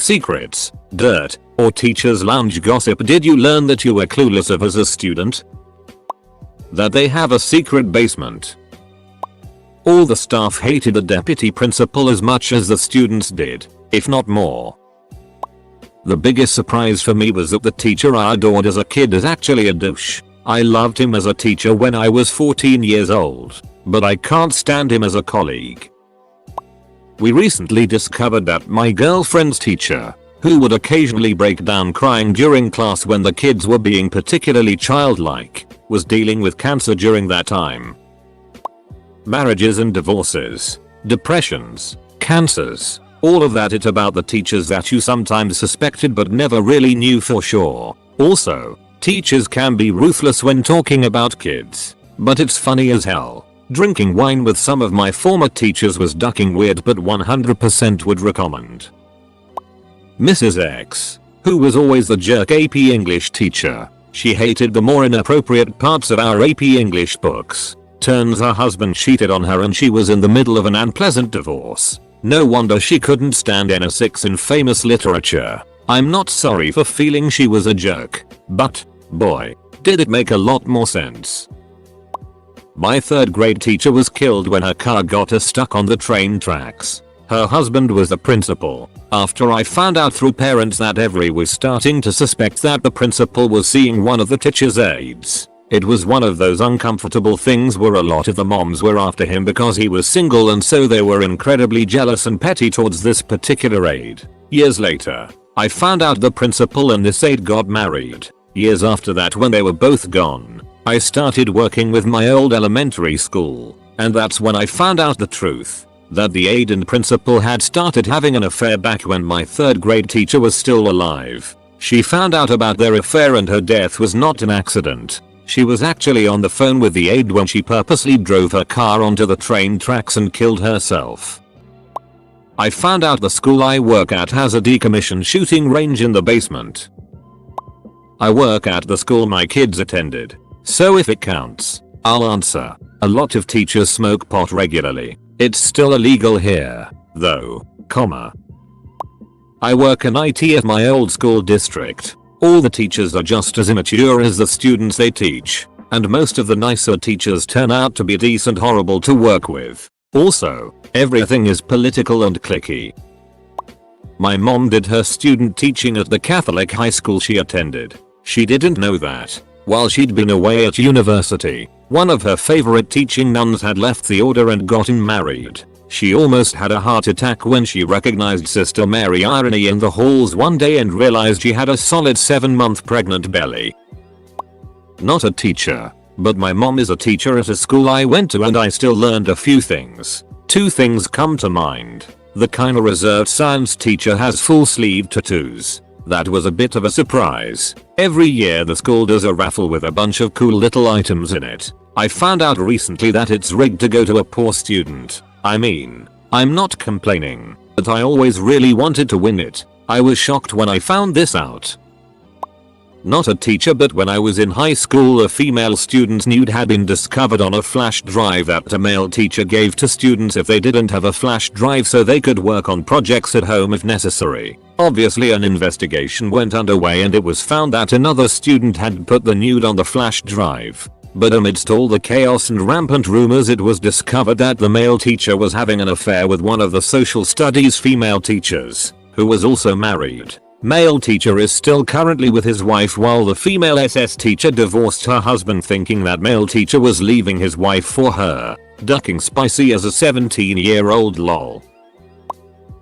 Secrets, dirt, or teacher's lounge gossip did you learn that you were clueless of as a student? That they have a secret basement. All the staff hated the deputy principal as much as the students did, if not more. The biggest surprise for me was that the teacher I adored as a kid is actually a douche. I loved him as a teacher when I was 14 years old, but I can't stand him as a colleague. We recently discovered that my girlfriend's teacher, who would occasionally break down crying during class when the kids were being particularly childlike, was dealing with cancer during that time. Marriages and divorces, depressions, cancers, all of that. It's about the teachers that you sometimes suspected but never really knew for sure. Also, teachers can be ruthless when talking about kids, but it's funny as hell. Drinking wine with some of my former teachers was ducking weird, but 100% would recommend. Mrs. X, who was always the jerk AP English teacher. She hated the more inappropriate parts of our AP English books. Turns her husband cheated on her and she was in the middle of an unpleasant divorce. No wonder she couldn't stand N6 in famous literature. I'm not sorry for feeling she was a jerk, but, boy, did it make a lot more sense. My 3rd grade teacher was killed when her car got stuck on the train tracks. Her husband was the principal. After I found out through parents that everyone was starting to suspect that the principal was seeing one of the teacher's aides. It was one of those uncomfortable things where a lot of the moms were after him because he was single, and so they were incredibly jealous and petty towards this particular aide. Years later, I found out the principal and this aide got married. Years after that, when they were both gone, I started working with my old elementary school, and that's when I found out the truth. That the aide and principal had started having an affair back when my 3rd grade teacher was still alive. She found out about their affair and her death was not an accident. She was actually on the phone with the aide when she purposely drove her car onto the train tracks and killed herself. I found out the school I work at has a decommissioned shooting range in the basement. I work at the school my kids attended, so if it counts, I'll answer. A lot of teachers smoke pot regularly. It's still illegal here, though, I work in IT at my old school district. All the teachers are just as immature as the students they teach, and most of the nicer teachers turn out to be decent horrible to work with. Also, everything is political and cliquey. My mom did her student teaching at the Catholic high school she attended. She didn't know that, while she'd been away at university, one of her favorite teaching nuns had left the order and gotten married. She almost had a heart attack when she recognized Sister Mary Irony in the halls one day and realized she had a solid 7-month pregnant belly. Not a teacher, but my mom is a teacher at a school I went to, and I still learned a few things. 2 things come to mind. The kinda reserved science teacher has full sleeve tattoos. That was a bit of a surprise. Every year the school does a raffle with a bunch of cool little items in it. I found out recently that it's rigged to go to a poor student. I mean, I'm not complaining, but I always really wanted to win it. I was shocked when I found this out. Not a teacher, but when I was in high school, a female student's nude had been discovered on a flash drive that a male teacher gave to students if they didn't have a flash drive so they could work on projects at home if necessary. Obviously an investigation went underway and it was found that another student had put the nude on the flash drive. But amidst all the chaos and rampant rumors, it was discovered that the male teacher was having an affair with one of the social studies female teachers, who was also married. Male teacher is still currently with his wife, while the female SS teacher divorced her husband thinking that male teacher was leaving his wife for her. Ducking spicy as a 17-year-old lol.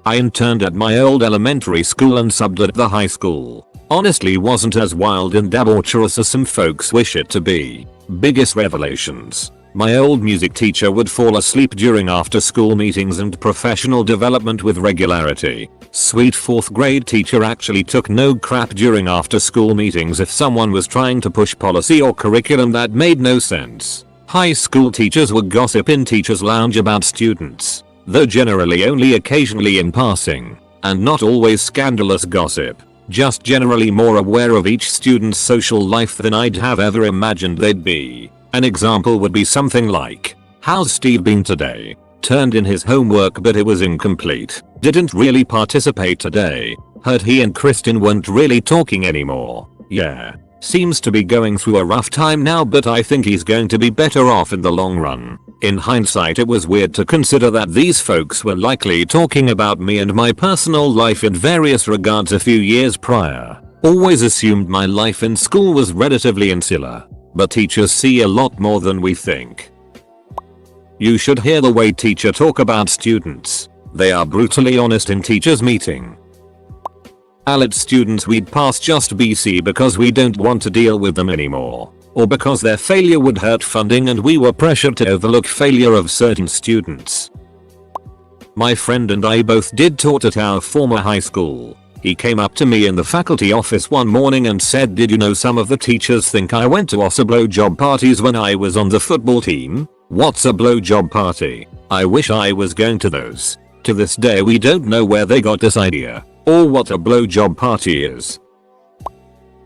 I interned at my old elementary school and subbed at the high school. Honestly wasn't as wild and debaucherous as some folks wish it to be. Biggest revelations. My old music teacher would fall asleep during after school meetings and professional development with regularity. Sweet 4th grade teacher actually took no crap during after school meetings if someone was trying to push policy or curriculum that made no sense. High school teachers would gossip in teachers' lounge about students, though generally only occasionally in passing, and not always scandalous gossip. Just generally more aware of each student's social life than I'd have ever imagined they'd be. An example would be something like, "How's Steve been today? Turned in his homework but it was incomplete. Didn't really participate today. Heard he and Kristen weren't really talking anymore. Yeah. Seems to be going through a rough time now, but I think he's going to be better off in the long run. In hindsight, it was weird to consider that these folks were likely talking about me and my personal life in various regards a few years prior. Always assumed my life in school was relatively insular, but teachers see a lot more than we think. You should hear the way teacher talk about students. They are brutally honest in teachers meeting. Lit students we'd pass just BC because we don't want to deal with them anymore, or because their failure would hurt funding and we were pressured to overlook failure of certain students. My friend and I both did taught at our former high school. He came up to me in the faculty office one morning and said, "Did you know some of the teachers think I went to blowjob parties when I was on the football team?" What's a blowjob party? I wish I was going to those. To this day we don't know where they got this idea, or what a blowjob party is.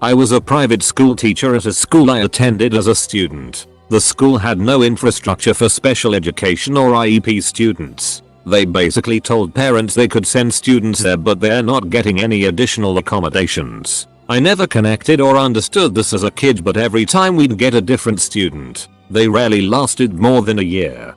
I was a private school teacher at a school I attended as a student. The school had no infrastructure for special education or IEP students. They basically told parents they could send students there, but they're not getting any additional accommodations. I never connected or understood this as a kid, but every time we'd get a different student, they rarely lasted more than a year.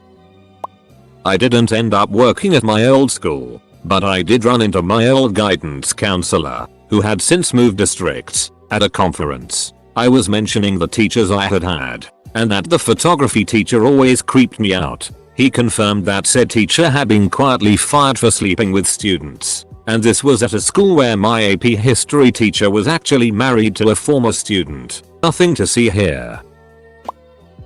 I didn't end up working at my old school, but I did run into my old guidance counselor, who had since moved districts, at a conference. I was mentioning the teachers I had, and that the photography teacher always creeped me out. He confirmed that said teacher had been quietly fired for sleeping with students, and this was at a school where my AP history teacher was actually married to a former student. Nothing to see here.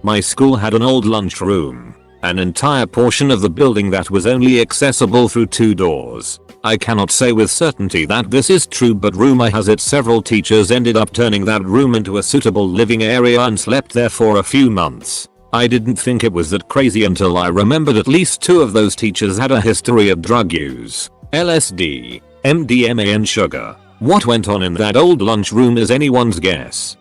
My school had an old lunchroom, an entire portion of the building that was only accessible through 2 doors. I cannot say with certainty that this is true, but rumor has it several teachers ended up turning that room into a suitable living area and slept there for a few months. I didn't think it was that crazy until I remembered at least 2 of those teachers had a history of drug use, LSD, MDMA and sugar. What went on in that old lunchroom is anyone's guess.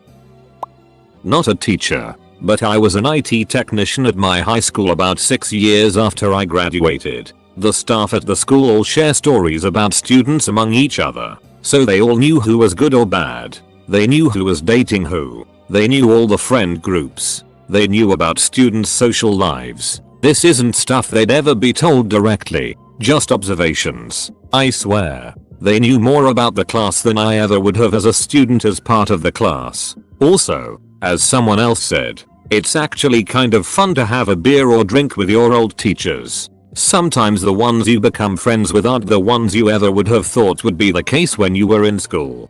Not a teacher, but I was an IT technician at my high school about 6 years after I graduated. The staff at the school all share stories about students among each other, so they all knew who was good or bad. They knew who was dating who. They knew all the friend groups. They knew about students' social lives. This isn't stuff they'd ever be told directly, just observations. I swear. They knew more about the class than I ever would have as a student as part of the class. Also, as someone else said, it's actually kind of fun to have a beer or drink with your old teachers. Sometimes the ones you become friends with aren't the ones you ever would have thought would be the case when you were in school.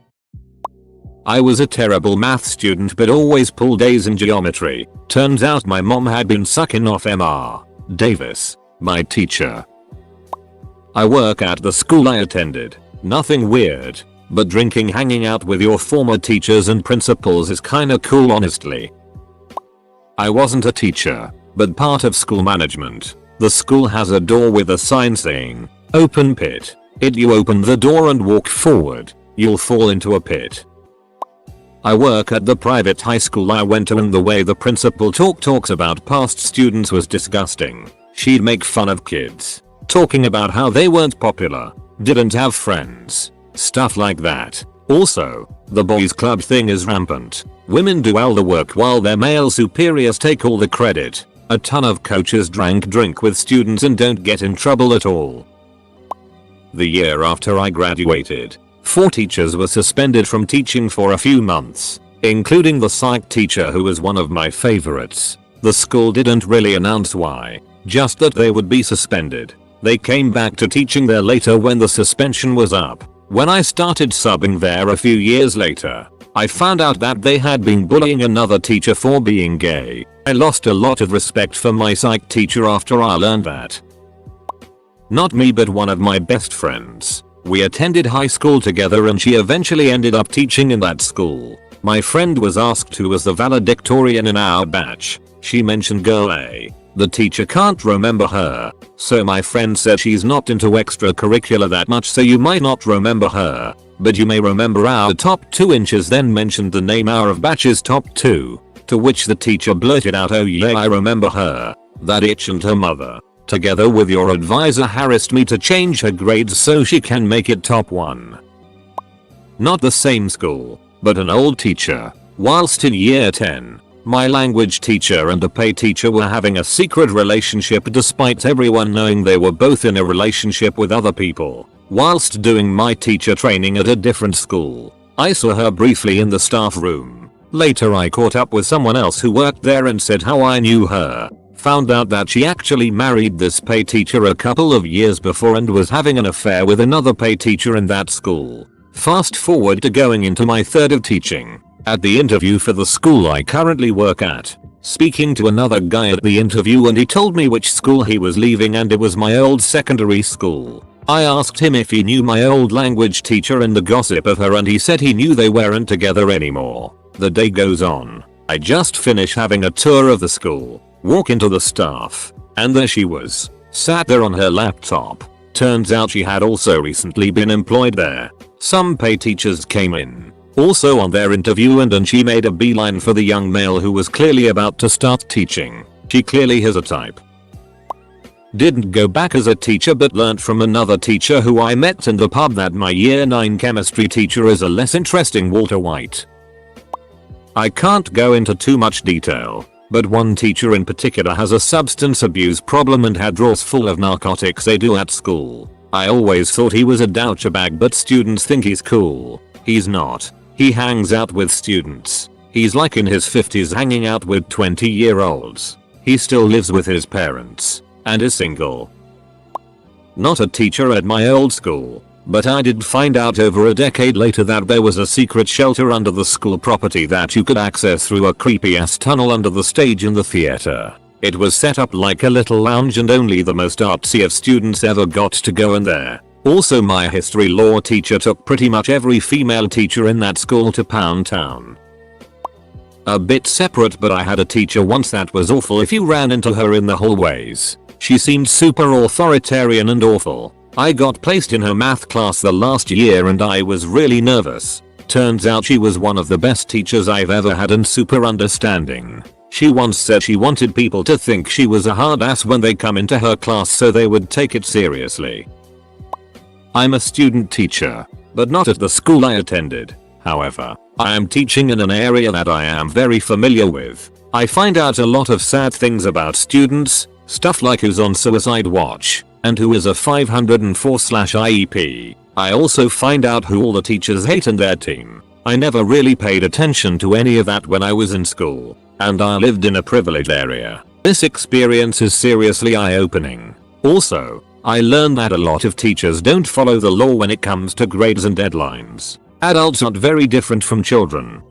I was a terrible math student but always pulled A's in geometry. Turns out my mom had been sucking off Mr. Davis, my teacher. I work at the school I attended. Nothing weird, but drinking, hanging out with your former teachers and principals is kinda cool honestly. I wasn't a teacher, but part of school management. The school has a door with a sign saying, "Open pit." You open the door and walk forward, you'll fall into a pit. I work at the private high school I went to, and the way the principal talks about past students was disgusting. She'd make fun of kids, talking about how they weren't popular, didn't have friends, stuff like that. Also, the boys club thing is rampant. Women do all the work while their male superiors take all the credit. A ton of coaches drink with students and don't get in trouble at all. The year after I graduated, 4 teachers were suspended from teaching for a few months, including the psych teacher who was one of my favorites. The school didn't really announce why, just that they would be suspended. They came back to teaching there later when the suspension was up. When I started subbing there a few years later, I found out that they had been bullying another teacher for being gay. I lost a lot of respect for my psych teacher after I learned that. Not me, but one of my best friends. We attended high school together and she eventually ended up teaching in that school. My friend was asked who was the valedictorian in our batch. She mentioned girl A. The teacher can't remember her, so my friend said she's not into extracurricular that much, so you might not remember her, but you may remember our top 2 inches, then mentioned the name our of batch's top 2, to which the teacher blurted out, "Oh yeah, I remember her. That itch and her mother, together with your advisor, harassed me to change her grades so she can make it top 1. Not the same school, but an old teacher. Whilst in year 10, my language teacher and the PE teacher were having a secret relationship despite everyone knowing they were both in a relationship with other people. Whilst doing my teacher training at a different school, I saw her briefly in the staff room. Later I caught up with someone else who worked there and said how I knew her. Found out that she actually married this PE teacher a couple of years before and was having an affair with another PE teacher in that school. Fast forward to going into my third of teaching. At the interview for the school I currently work at, speaking to another guy at the interview, and he told me which school he was leaving and it was my old secondary school. I asked him if he knew my old language teacher and the gossip of her, and he said he knew they weren't together anymore. The day goes on. I just finish having a tour of the school, walk into the staff, and there she was, sat there on her laptop. Turns out she had also recently been employed there. Some PE teachers came in, also on their interview, and she made a beeline for the young male who was clearly about to start teaching. She clearly has a type. Didn't go back as a teacher but learnt from another teacher who I met in the pub that my year 9 chemistry teacher is a less interesting Walter White. I can't go into too much detail, but one teacher in particular has a substance abuse problem and had drawers full of narcotics they do at school. I always thought he was a douchebag, but students think he's cool. He's not. He hangs out with students. He's like in his 50s hanging out with 20-year-olds. He still lives with his parents and is single. Not a teacher at my old school, but I did find out over a decade later that there was a secret shelter under the school property that you could access through a creepy ass tunnel under the stage in the theater. It was set up like a little lounge and only the most artsy of students ever got to go in there. Also, my history law teacher took pretty much every female teacher in that school to Pound Town. A bit separate, but I had a teacher once that was awful if you ran into her in the hallways. She seemed super authoritarian and awful. I got placed in her math class the last year and I was really nervous. Turns out she was one of the best teachers I've ever had and super understanding. She once said she wanted people to think she was a hard ass when they come into her class so they would take it seriously. I'm a student teacher, but not at the school I attended. However, I am teaching in an area that I am very familiar with. I find out a lot of sad things about students, stuff like who's on suicide watch, and who is a 504/IEP. I also find out who all the teachers hate and their team. I never really paid attention to any of that when I was in school, and I lived in a privileged area. This experience is seriously eye-opening. Also, I learned that a lot of teachers don't follow the law when it comes to grades and deadlines. Adults aren't very different from children.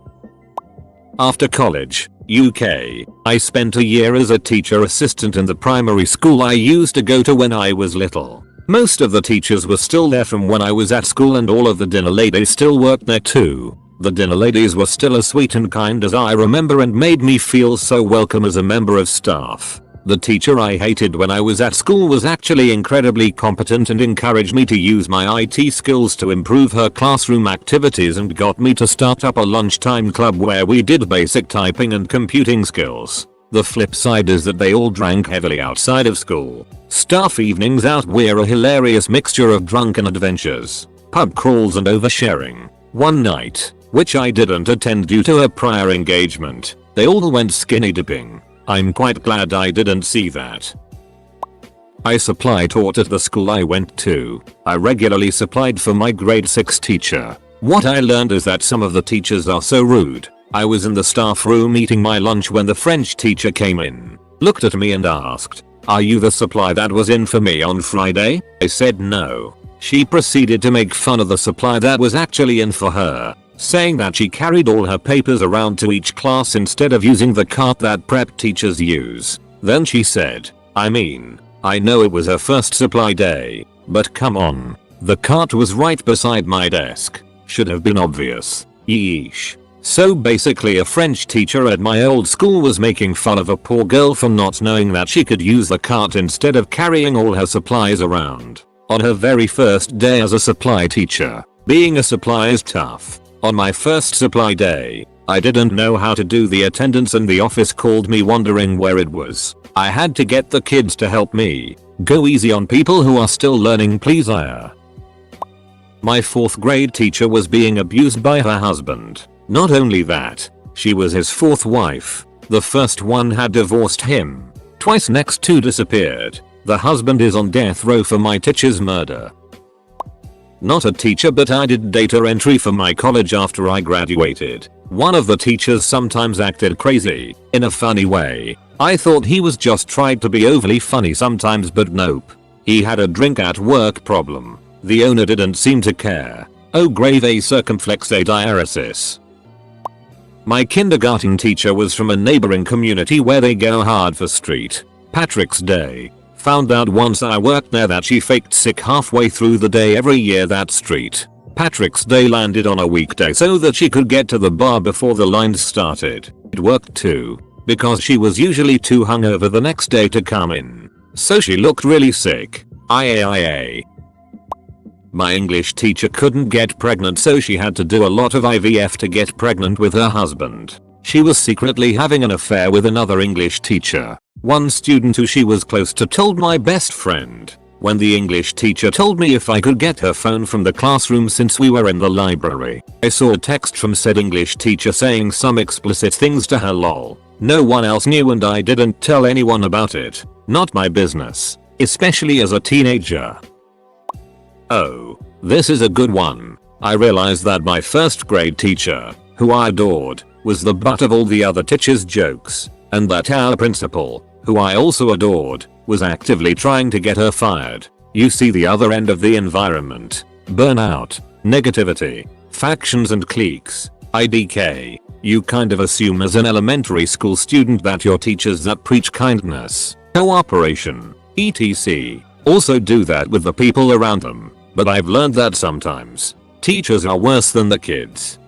After college, UK, I spent a year as a teacher assistant in the primary school I used to go to when I was little. Most of the teachers were still there from when I was at school and all of the dinner ladies still worked there too. The dinner ladies were still as sweet and kind as I remember and made me feel so welcome as a member of staff. The teacher I hated when I was at school was actually incredibly competent and encouraged me to use my IT skills to improve her classroom activities and got me to start up a lunchtime club where we did basic typing and computing skills. The flip side is that they all drank heavily outside of school. Staff evenings out were a hilarious mixture of drunken adventures, pub crawls and oversharing. One night, which I didn't attend due to a prior engagement, they all went skinny dipping. I'm quite glad I didn't see that. I supply taught at the school I went to. I regularly supplied for my grade 6 teacher. What I learned is that some of the teachers are so rude. I was in the staff room eating my lunch when the French teacher came in, looked at me and asked, "Are you the supply that was in for me on Friday?" I said no. She proceeded to make fun of the supply that was actually in for her, saying that she carried all her papers around to each class instead of using the cart that prep teachers use. Then she said, I know it was her first supply day, but come on, the cart was right beside my desk. Should have been obvious. Yeesh. So basically a French teacher at my old school was making fun of a poor girl for not knowing that she could use the cart instead of carrying all her supplies around. On her very first day as a supply teacher, being a supply is tough. On my first supply day, I didn't know how to do the attendance and the office called me wondering where it was. I had to get the kids to help me. Go easy on people who are still learning, please. My 4th grade teacher was being abused by her husband. Not only that, she was his 4th wife. The first one had divorced him. Twice, next 2 disappeared. The husband is on death row for my teacher's murder. Not a teacher, but I did data entry for my college after I graduated. One of the teachers sometimes acted crazy, in a funny way. I thought he was just tried to be overly funny sometimes, but nope. He had a drink at work problem. The owner didn't seem to care. Oh, grave A circumflex A diaresis. My kindergarten teacher was from a neighboring community where they go hard for St. Patrick's Day. Found out once I worked there that she faked sick halfway through the day every year that St. Patrick's Day landed on a weekday so that she could get to the bar before the lines started. It worked too, because she was usually too hungover the next day to come in. So she looked really sick. IAIA. My English teacher couldn't get pregnant, so she had to do a lot of IVF to get pregnant with her husband. She was secretly having an affair with another English teacher. One student who she was close to told my best friend. When the English teacher told me if I could get her phone from the classroom since we were in the library, I saw a text from said English teacher saying some explicit things to her. Lol. No one else knew and I didn't tell anyone about it. Not my business. Especially as a teenager. Oh, this is a good one. I realized that my 1st grade teacher, who I adored, was the butt of all the other teachers' jokes, and that our principal, who I also adored, was actively trying to get her fired. You see the other end of the environment. Burnout, negativity, factions and cliques, IDK. You kind of assume as an elementary school student that your teachers that preach kindness, cooperation, etc. also do that with the people around them. But I've learned that sometimes teachers are worse than the kids.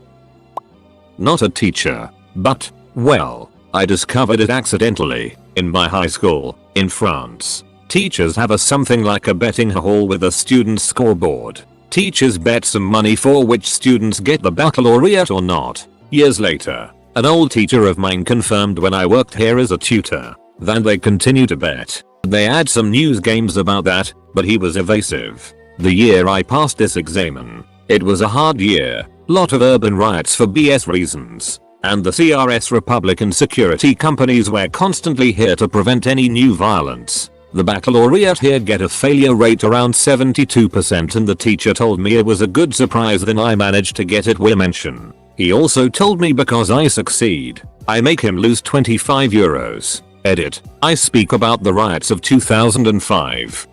Not a teacher, but, well, I discovered it accidentally. In my high school, in France, teachers have something like a betting hall with a student scoreboard. Teachers bet some money for which students get the baccalaureate or not. Years later, an old teacher of mine confirmed when I worked here as a tutor. Then they continue to bet. They add some news games about that, but he was evasive. The year I passed this examen, it was a hard year. Lot of urban riots for BS reasons. And the CRS Republican security companies were constantly here to prevent any new violence. The baccalaureate here get a failure rate around 72% and the teacher told me it was a good surprise that I managed to get it with mention. He also told me because I succeed, I make him lose 25 euros. Edit. I speak about the riots of 2005.